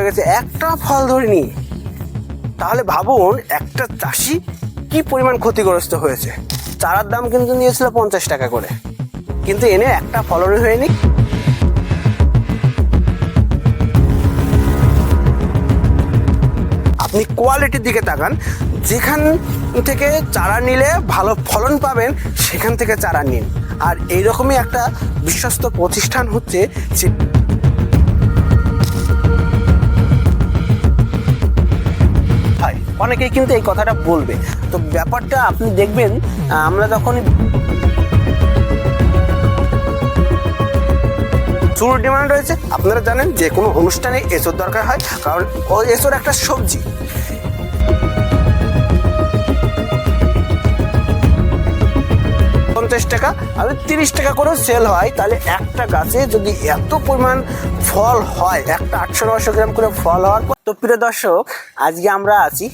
গেছে, একটা ফল ধরেনি। তাহলে ভাবুন একটা চাষি কি পরিমাণ ক্ষতিগ্রস্ত হয়েছে। চারার দাম কিন্তু নিয়েছিল 50 টাকা করে, কিন্তু এনে একটা ফলনই হয়নি। আপনি কোয়ালিটির দিকে তাকান, যেখান থেকে চারা নিলে ভালো ফলন পাবেন সেখান থেকে চারা নিন। আর এইরকমই একটা বিশ্বস্ত প্রতিষ্ঠান হচ্ছে অনেকেই কিন্তু এই কথাটা বলবে। তো ব্যাপারটা আপনি দেখবেন, আমরা যখন প্রচুর ডিমান্ড রয়েছে, আপনারা জানেন যে কোনো অনুষ্ঠানে এসোর দরকার হয়, কারণ ওই এসোর একটা সবজি। টাকা আর 30 টাকা করেও সেল হয়। তাহলে একটা গাছে যদি এত পরিমাণ ফল হয়, একটা 800-900 গ্রাম করে ফল হওয়ার পর। তো প্রিয় দর্শক, আজকে আমরা আছি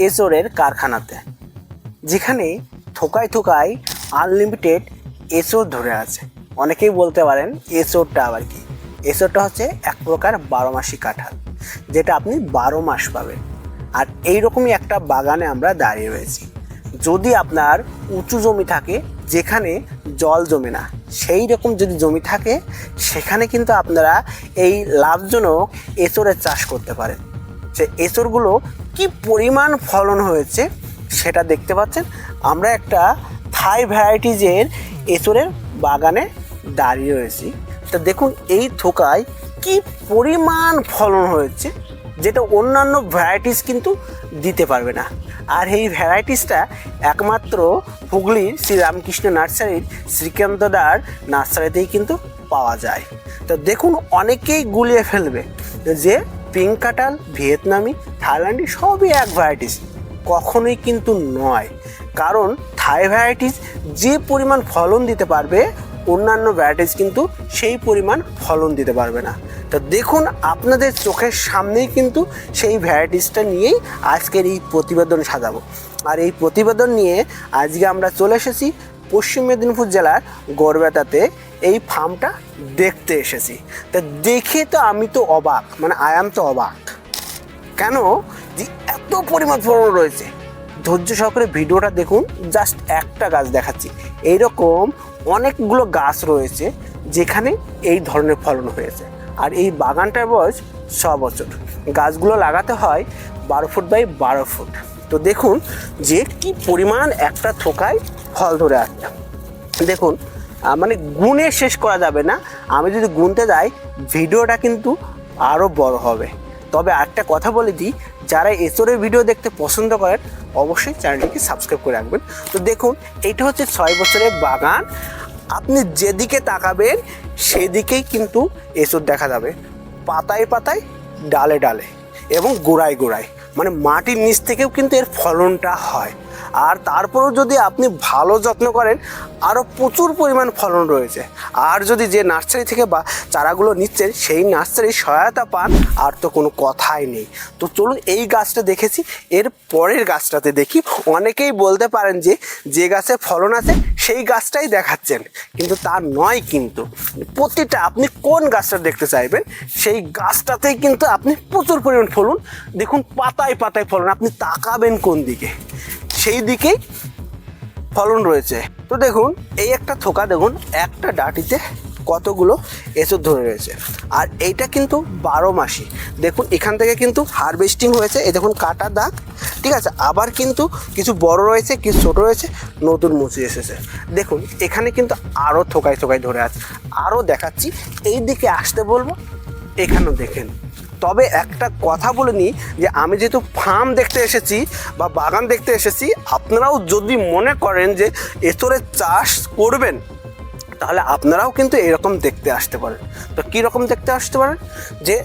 এসোরের কারখানাতে, যেখানে থোকায় থোকায় আনলিমিটেড এসোর ধরে আছে। অনেকেই বলতে পারেন এসোরটা আবার কি? এসোরটা হচ্ছে এক প্রকার 12 মাসি কাঁঠাল, যেটা আপনি 12 মাস পাবেন। আর এইরকমই একটা বাগানে আমরা দাঁড়িয়ে রয়েছি। যদি আপনার উঁচু জমি থাকে যেখানে জল জমে না, সেই রকম যদি জমি থাকে, সেখানে কিন্তু আপনারা এই লাভজনক এসোরের চাষ করতে পারেন। সে এসোরগুলো কি পরিমাণ ফলন হয়েছে সেটা দেখতে পাচ্ছেন। আমরা একটা থাই ভ্যারাইটিজের এসোরের বাগানে দাঁড়িয়ে রয়েছি। তা দেখুন এই থোকায় কি পরিমাণ ফলন হয়েছে, যেটা অন্যান্য ভ্যারাইটিস কিন্তু দিতে পারবে না। আর এই ভ্যারাইটিসটা একমাত্র হুগলির শ্রী রামকৃষ্ণ নার্সারির শ্রীকান্তদার নার্সারিতেই কিন্তু পাওয়া যায়। তো দেখুন অনেকেই গুলিয়ে ফেলবে যে পিঙ্ক কাঁঠাল, ভিয়েতনামি, থাইল্যান্ডি সবই এক ভ্যারাইটিস। কখনোই কিন্তু নয়, কারণ থাই ভ্যারাইটিস যে পরিমাণ ফলন দিতে পারবে, অন্যান্য ভ্যারাইটিস কিন্তু সেই পরিমাণ ফলন দিতে পারবে না। তো দেখুন আপনাদের চোখের সামনেই কিন্তু সেই ভ্যারাইটিসটা নিয়েই আজকের এই প্রতিবেদন সাজাবো। আর এই প্রতিবেদন নিয়ে আজকে আমরা চলে এসেছি পশ্চিম মেদিনীপুর জেলার গড়বেতাতে। এই ফার্মটা দেখতে এসেছি। তা দেখে তো আমি তো অবাক, মানে আয়াম তো অবাক। কেন যে এত পরিমাণ ফলন রয়েছে। ধৈর্য সহকারে ভিডিওটা দেখুন। জাস্ট একটা গাছ দেখাচ্ছি, এইরকম অনেকগুলো গাছ রয়েছে যেখানে এই ধরনের ফলন হয়েছে। আর এই বাগানটার বয়স 6 বছর। গাছগুলো লাগাতে হয় 12 ফুট বাই 12 ফুট। তো দেখুন যে কি পরিমাণ একটা থোকায় ফল ধরে আসছে। দেখুন মানে গুণে শেষ করা যাবে না। আমি যদি গুনতে যাই ভিডিওটা কিন্তু আরও বড় হবে। তবে একটা কথা বলে দিই, যারা এসোরের ভিডিও দেখতে পছন্দ করেন অবশ্যই চ্যানেলটিকে সাবস্ক্রাইব করে রাখবেন। তো দেখুন এইটা হচ্ছে 6 বছরের বাগান। আপনি যেদিকে তাকাবেন সেদিকেই কিন্তু এসোর দেখা যাবে, পাতায় পাতায়, ডালে ডালে এবং গোড়ায় গোড়ায়, মানে মাটির নিচ থেকেও কিন্তু এর ফলনটা হয়। আর তারপরেও যদি আপনি ভালো যত্ন করেন আরও প্রচুর পরিমাণ ফলন রয়েছে। আর যদি যে নার্সারি থেকে বা চারাগুলো নিচ্ছেন সেই নার্সারির সহায়তা পান, আর তো কোনো কথাই নেই। তো চলুন এই গাছটা দেখেছি, এর পরের গাছটাতে দেখি। অনেকেই বলতে পারেন যে যে গাছে ফলন আছে সেই গাছটাই দেখাচ্ছেন, কিন্তু তা নয়। কিন্তু প্রতিটা আপনি কোন গাছটা দেখতে চাইবেন সেই গাছটাতেই কিন্তু আপনি প্রচুর পরিমাণ ফলন। দেখুন পাতায় পাতায় ফলন, আপনি তাকাবেন কোন দিকে সেই দিকেই ফলন রয়েছে। তো দেখুন এই একটা থোকা, দেখুন একটা ডাটিতে কতগুলো এসোর ধরে রয়েছে। আর এইটা কিন্তু 12 মাসি। দেখুন এখান থেকে কিন্তু হারভেস্টিং হয়েছে, এই দেখুন কাটা দাগ, ঠিক আছে। আবার কিন্তু কিছু বড় রয়েছে, কিছু ছোট রয়েছে, নতুন মুচি এসেছে। দেখুন এখানে কিন্তু আরও থোকায় থোকায় ধরে আছে। আরও দেখাচ্ছি, এই দিকে আসতে বলবো, এখানেও দেখেন। তবে একটা কথা বলে নিই যে আমি যেহেতু ফার্ম দেখতে এসেছি বা বাগান দেখতে এসেছি, আপনারাও যদি মনে করেন যে এসোরের চাষ করবেন তাহলে আপনারাও কিন্তু এরকম দেখতে আসতে পারেন। তো কীরকম দেখতে আসতে পারেন, যে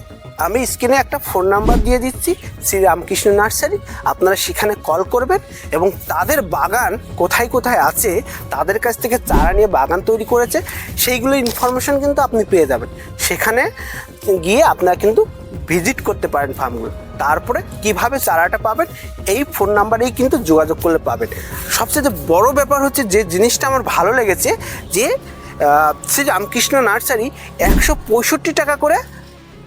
আমি স্ক্রিনে একটা ফোন নাম্বার দিয়ে দিচ্ছি, শ্রী রামকৃষ্ণ নার্সারি। আপনারা সেখানে কল করবেন এবং তাদের বাগান কোথায় কোথায় আছে, তাদের কাছ থেকে চারা নিয়ে বাগান তৈরি করেছে, সেইগুলো ইনফরমেশন কিন্তু আপনি পেয়ে যাবেন। সেখানে গিয়ে আপনারা কিন্তু ভিজিট করতে পারেন ফার্মগুলো। তারপরে কিভাবে চারাটা পাবেন এই ফোন নাম্বারেই কিন্তু যোগাযোগ করলে পাবেন। সবচেয়ে বড় ব্যাপার হচ্ছে যে জিনিসটা আমার ভালো লেগেছে, যে শ্রী রামকৃষ্ণ নার্সারি 165 টাকা করে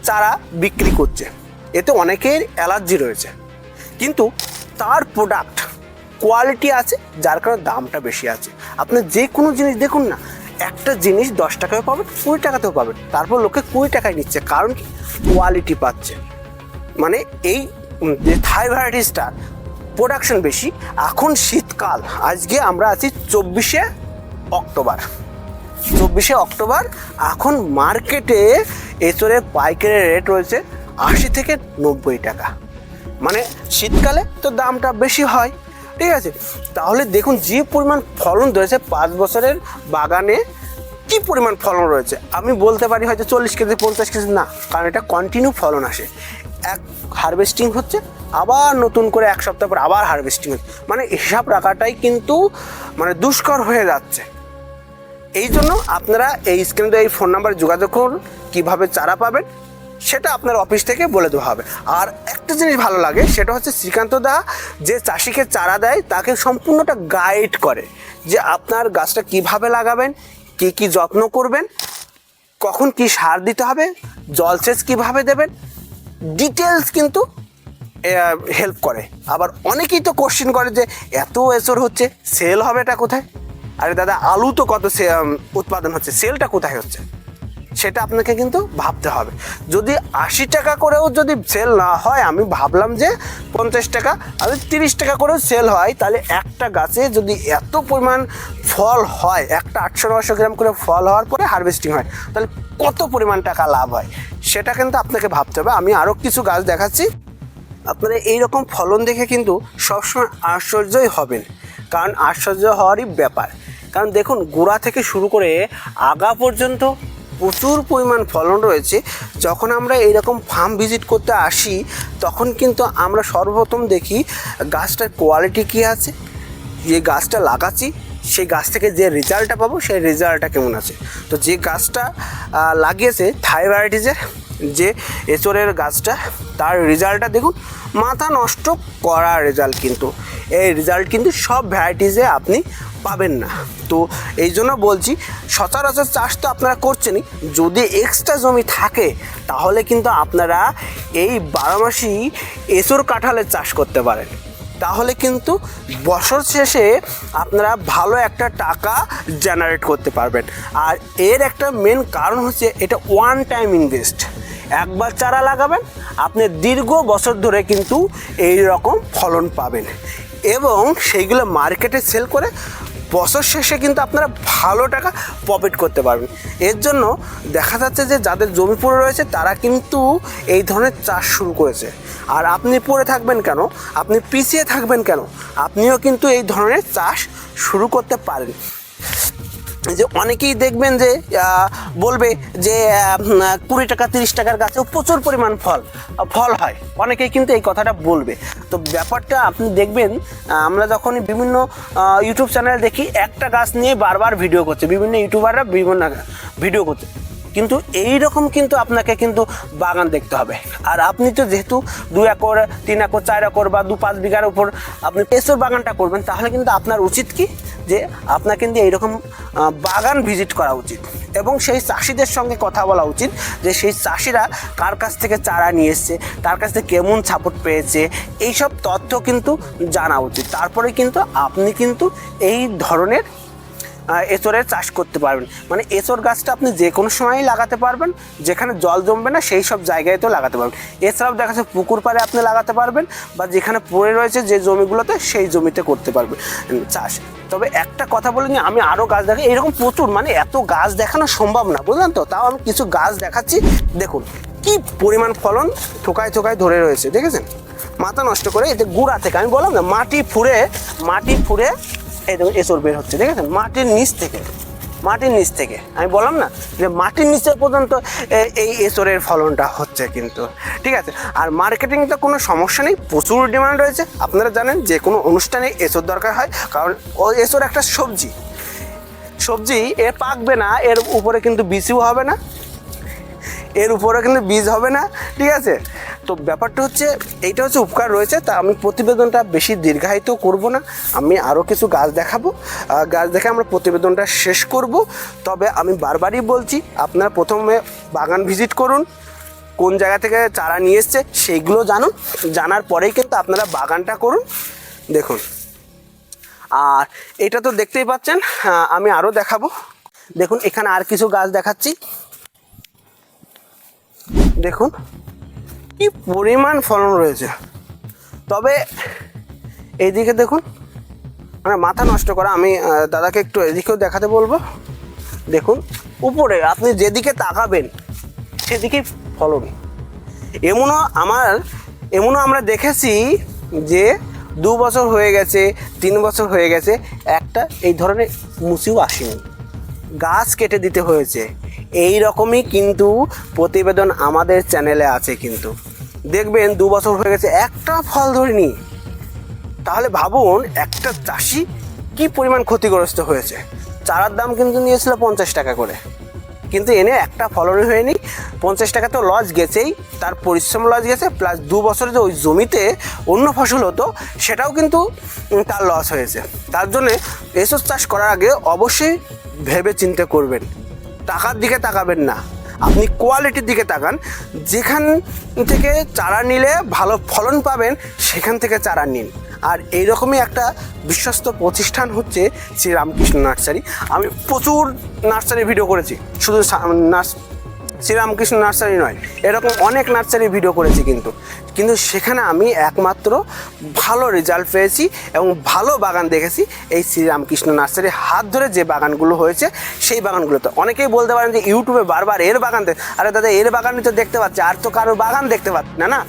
চারা বিক্রি করছে, এতে অনেকের অ্যালার্জি রয়েছে, কিন্তু তার প্রোডাক্ট কোয়ালিটি আছে, যার কারণে দামটা বেশি আছে। আপনি যে কোনো জিনিস দেখুন না, একটা জিনিস 10 টাকায় পাবেন, 20 টাকাতেও পাবেন, তারপর লোকে 20 টাকায় নিচ্ছে, কারণ কি কোয়ালিটি পাচ্ছে। মানে এই যে থাই ভ্যারাইটিসটা প্রোডাকশন বেশি। এখন শীতকাল, আজকে আমরা আছি 24শে অক্টোবর। এখন মার্কেটে এঁচোড়ের পাইকারি রেট রয়েছে 80 থেকে 90 টাকা। মানে শীতকালে তো দামটা বেশি হয়, ঠিক আছে। তাহলে দেখুন যে পরিমাণ ফলন রয়েছে 5 বছরের বাগানে, কি পরিমাণ ফলন রয়েছে। আমি বলতে পারি হয়তো 40 কেজি 50 কেজি না, কারণ এটা কন্টিনিউ ফলন আসে। এক হারভেস্টিং হচ্ছে, আবার নতুন করে 1 সপ্তাহ পর আবার হারভেস্টিং হচ্ছে, মানে হিসাব রাখাটাই কিন্তু মানে দুষ্কর হয়ে যাচ্ছে। এই জন্য আপনারা এই স্ক্রিনে এই ফোন নাম্বারে যোগাযোগ করুন। কীভাবে চারা পাবেন সেটা আপনার অফিস থেকে বলে দেওয়া হবে। আর একটা জিনিস ভালো লাগে, সেটা হচ্ছে শ্রীকান্ত দা যে চাষিকে চারা দেয় তাকে সম্পূর্ণটা গাইড করে, যে আপনার গাছটা কিভাবে লাগাবেন, কি যত্ন করবেন, কখন কি সার দিতে হবে, জলসেচ কিভাবে দেবেন, ডিটেলস কিন্তু হেল্প করে। আবার অনেকেই তো কোশ্চেন করে যে এত এঁচোড় হচ্ছে, সেল হবে এটা কোথায়? আরে দাদা, আলু তো কত উৎপাদন হচ্ছে, সেলটা কোথায় হচ্ছে সেটা আপনাকে কিন্তু ভাবতে হবে। যদি 80 টাকা করেও যদি সেল না হয়, আমি ভাবলাম যে 50 টাকা আর 30 টাকা করেও সেল হয়, তাহলে একটা গাছে যদি এত পরিমাণ ফল হয়, একটা 800-900 গ্রাম করে ফল হওয়ার পরে হারভেস্টিং হয়, তাহলে কত পরিমাণ টাকা লাভ হয় সেটা কিন্তু আপনাকে ভাবতে হবে। আমি আরও কিছু গাছ দেখাচ্ছি, আপনারা এইরকম ফলন দেখে কিন্তু সবসময় আশ্চর্যই হবেন, কারণ আশ্চর্য হওয়ারই ব্যাপার। কারণ দেখুন, গোড়া থেকে শুরু করে আগা পর্যন্ত প্রচুর পরিমাণ ফলন রয়েছে। যখন আমরা এইরকম ফার্ম ভিজিট করতে আসি, তখন কিন্তু আমরা সর্বপ্রথম দেখি গাছটার কোয়ালিটি কী আছে, যে গাছটা লাগাচ্ছি সেই গাছ থেকে যে রেজাল্টটা পাবো সেই রেজাল্টটা কেমন আছে। তো যে গাছটা লাগিয়েছে থাই ভ্যারাইটিসের যে এঁচোড়ের গাছটা, তার রেজাল্টটা দেখুন, মাথা নষ্ট করা রেজাল্ট। কিন্তু এই রেজাল্ট কিন্তু সব ভ্যারাইটিসে আপনি পাবেন না। তো এই জন্য বলছি, সচরাচর চাষ তো আপনারা করছেনই, যদি এক্সট্রা জমি থাকে তাহলে কিন্তু আপনারা এই 12 মাসি এঁচোড় কাঁঠালের চাষ করতে পারেন। তাহলে কিন্তু বছর শেষে আপনারা ভালো একটা টাকা জেনারেট করতে পারবেন। আর এর একটা মেন কারণ হচ্ছে, এটা ওয়ান টাইম ইনভেস্ট। একবার চারা লাগাবেন, আপনি দীর্ঘ বছর ধরে কিন্তু এই রকম ফলন পাবেন, এবং সেইগুলো মার্কেটে সেল করে বছর শেষে কিন্তু আপনারা ভালো টাকা প্রফিট করতে পারবেন। এর জন্য দেখা যাচ্ছে যে যাদের জমি পড়ে রয়েছে তারা কিন্তু এই ধরনের চাষ শুরু করেছে। আর আপনি পড়ে থাকবেন কেন, আপনি পিছিয়ে থাকবেন কেন, আপনিও কিন্তু এই ধরনের চাষ শুরু করতে পারেন। যে অনেকেই দেখবেন যে বলবে যে 20 টাকা 30 টাকার গাছেও প্রচুর পরিমাণ ফল হয়, অনেকেই কিন্তু এই কথাটা বলবে। তো ব্যাপারটা আপনি দেখবেন, আমরা যখন বিভিন্ন ইউটিউব চ্যানেল দেখি, একটা গাছ নিয়ে বারবার ভিডিও করছে, বিভিন্ন ইউটিউবাররা বিভিন্ন ভিডিও করছে, কিন্তু এই রকম কিন্তু আপনাকে কিন্তু বাগান দেখতে হবে। আর আপনি তো যেহেতু 2 একর 3 একর 4 একর বা 2-5 বিঘার উপর আপনি এঁচোড় বাগানটা করবেন, তাহলে কিন্তু আপনার উচিত কি, যে আপনার কিন্তু এইরকম বাগান ভিজিট করা উচিত, এবং সেই চাষিদের সঙ্গে কথা বলা উচিত, যে সেই চাষিরা কার কাছ থেকে চারা নিয়ে এসছে, তার কাছ থেকে কেমন সাপোর্ট পেয়েছে, এইসব তথ্য কিন্তু জানা উচিত। তারপরে কিন্তু আপনি কিন্তু এই ধরনের এঁচোড়ের চাষ করতে পারবেন। মানে এঁচোড় গাছটা আপনি যে কোনো সময়ই লাগাতে পারবেন, যেখানে জল জমবে না সেই সব জায়গায় তো লাগাতে পারবেন। এছাড়াও দেখা যাচ্ছে পুকুর পাড়ে আপনি লাগাতে পারবেন, বা যেখানে পড়ে রয়েছে যে জমিগুলোতে সেই জমিতে করতে পারবেন চাষ। তবে একটা কথা বলে নিই, আমি আরও গাছ দেখাই, এরকম প্রচুর, মানে এত গাছ দেখানো সম্ভব না, বুঝলেন তো। তাও আমি কিছু গাছ দেখাচ্ছি, দেখুন কি পরিমাণ ফলন থোকায় থোকায় ধরে রয়েছে, দেখেছেন, মাথা নষ্ট করে। এতে গুঁড়া থেকে, আমি বললাম না, মাটি ফুঁড়ে এই দেখুন এঁচোড় বের হচ্ছে, দেখেছেন, মাটির নিচ থেকে আমি বললাম না যে মাটির নিচে পর্যন্ত এই এঁচোড়ের ফলনটা হচ্ছে কিন্তু, ঠিক আছে। আর মার্কেটিং তো কোনো সমস্যা নেই, প্রচুর ডিমান্ড রয়েছে। আপনারা জানেন যে কোনো অনুষ্ঠানে এঁচোড় দরকার হয়, কারণ ও এঁচোড় একটা সবজি, এ পাকবে না, এর উপরে কিন্তু বীজও হবে না, বীজ হবে না, ঠিক আছে। তো ব্যাপারটা হচ্ছে, এইটা হচ্ছে উপকার রয়েছে। তা আমি প্রতিবেদনটা বেশি দীর্ঘায়িত করব না, আমি আরও কিছু গাছ দেখাবো, গাছ দেখে আমরা প্রতিবেদনটা শেষ করব। তবে আমি বারবারই বলছি, আপনারা প্রথমে বাগান ভিজিট করুন, কোন জায়গা থেকে চারা নিয়ে এসছে সেইগুলো জানুন, জানার পরেই কিন্তু আপনারা বাগানটা করুন। দেখুন, আর এটা তো দেখতেই পাচ্ছেন, আমি আরও দেখাবো। দেখুন এখানে আর কিছু গাছ দেখাচ্ছি, দেখুন কি পরিমাণ ফলন রয়েছে। তবে এইদিকে দেখুন, মানে মাথা নষ্ট করা। আমি দাদাকে একটু এদিকেও দেখাতে বলবো। দেখুন উপরে আপনি যেদিকে তাকাবেন সেদিকেই ফলন। এমনও আমরা দেখেছি যে 2 বছর হয়ে গেছে, 3 বছর হয়ে গেছে, একটা এই ধরনের মুচিও আসেনি, গাছ কেটে দিতে হয়েছে। এই রকমই কিন্তু প্রতিবেদন আমাদের চ্যানেলে আছে। কিন্তু দেখবেন 2 বছর হয়ে গেছে, একটা ফল ধরেনি। তাহলে ভাবুন একটা চাষি কি পরিমাণ ক্ষতিগ্রস্ত হয়েছে। চারার দাম কিন্তু নিয়েছিল 50 টাকা করে, কিন্তু এনে একটা ফলনই হয়নি। 50 টাকা তো লস গেছেই, তার পরিশ্রম লস গেছে, প্লাস 2 বছরে যে ওই জমিতে অন্য ফসল হতো সেটাও কিন্তু তার লস হয়েছে। তার জন্যে এসব চাষ করার আগে অবশ্যই ভেবে চিন্তে করবেন, টাকার দিকে তাকাবেন না, আপনি কোয়ালিটির দিকে তাকান। যেখান থেকে চারা নিলে ভালো ফলন পাবেন সেখান থেকে চারা নিন। আর এইরকমই একটা বিশ্বস্ত প্রতিষ্ঠান হচ্ছে শ্রীরামকৃষ্ণ নার্সারি। আমি প্রচুর নার্সারি ভিডিও করেছি, শুধু শ্রীরামকৃষ্ণ নার্সারি নয়, এরকম অনেক নার্সারি ভিডিও করেছি, কিন্তু সেখানে আমি একমাত্র ভালো রেজাল্ট পেয়েছি এবং ভালো বাগান দেখেছি এই শ্রীরামকৃষ্ণ নার্সারির হাত ধরে যে বাগানগুলো হয়েছে সেই বাগানগুলোতে। অনেকেই বলতে পারেন যে ইউটিউবে বারবার এর বাগান আরে দাদা এর বাগানই তো দেখতে পাচ্ছি, আর তো কারো বাগান দেখতে পাচ্ছি না। না,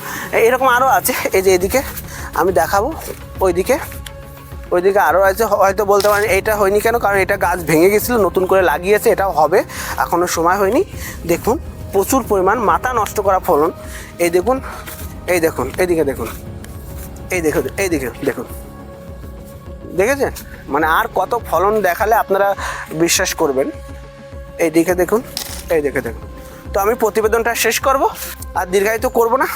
এরকম আরও আছে। এই যে এদিকে আমি দেখাবো, ওইদিকে আরও আছে। হয়তো বলতে পারেন এইটা হয়নি কেন, কারণ এটা গাছ ভেঙে গেছিলো, নতুন করে লাগিয়েছে, এটাও হবে, এখনও সময় হয়নি। দেখুন প্রচুর পরিমাণ মাথা নষ্ট করা ফলন। এই দেখুন, এইদিকে দেখুন, এইদিকে দেখুন, দেখেছেন? মানে আর কত ফলন দেখালে আপনারা বিশ্বাস করবেন। এইদিকে দেখুন। তো আমি প্রতিবেদনটা শেষ করব, আর দীর্ঘায়িত করব না।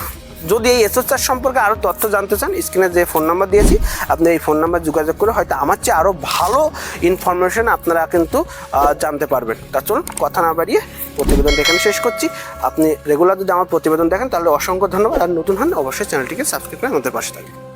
যদি এই এসব চাষ সম্পর্কে আরও তথ্য জানতে চান, স্ক্রিনে যে ফোন নাম্বার দিয়েছি আপনি এই ফোন নাম্বার যোগাযোগ করে হয়তো আমার চেয়ে আরও ভালো ইনফরমেশন আপনারা কিন্তু জানতে পারবেন। তা চলুন কথা না বাড়িয়ে প্রতিবেদনটা এখানে শেষ করছি। আপনি রেগুলার যদি আমার প্রতিবেদন দেখেন তাহলে অসংখ্য ধন্যবাদ। আর নতুন হন অবশ্যই চ্যানেলটিকে সাবস্ক্রাইব করে আমাদের পাশে থাকবেন।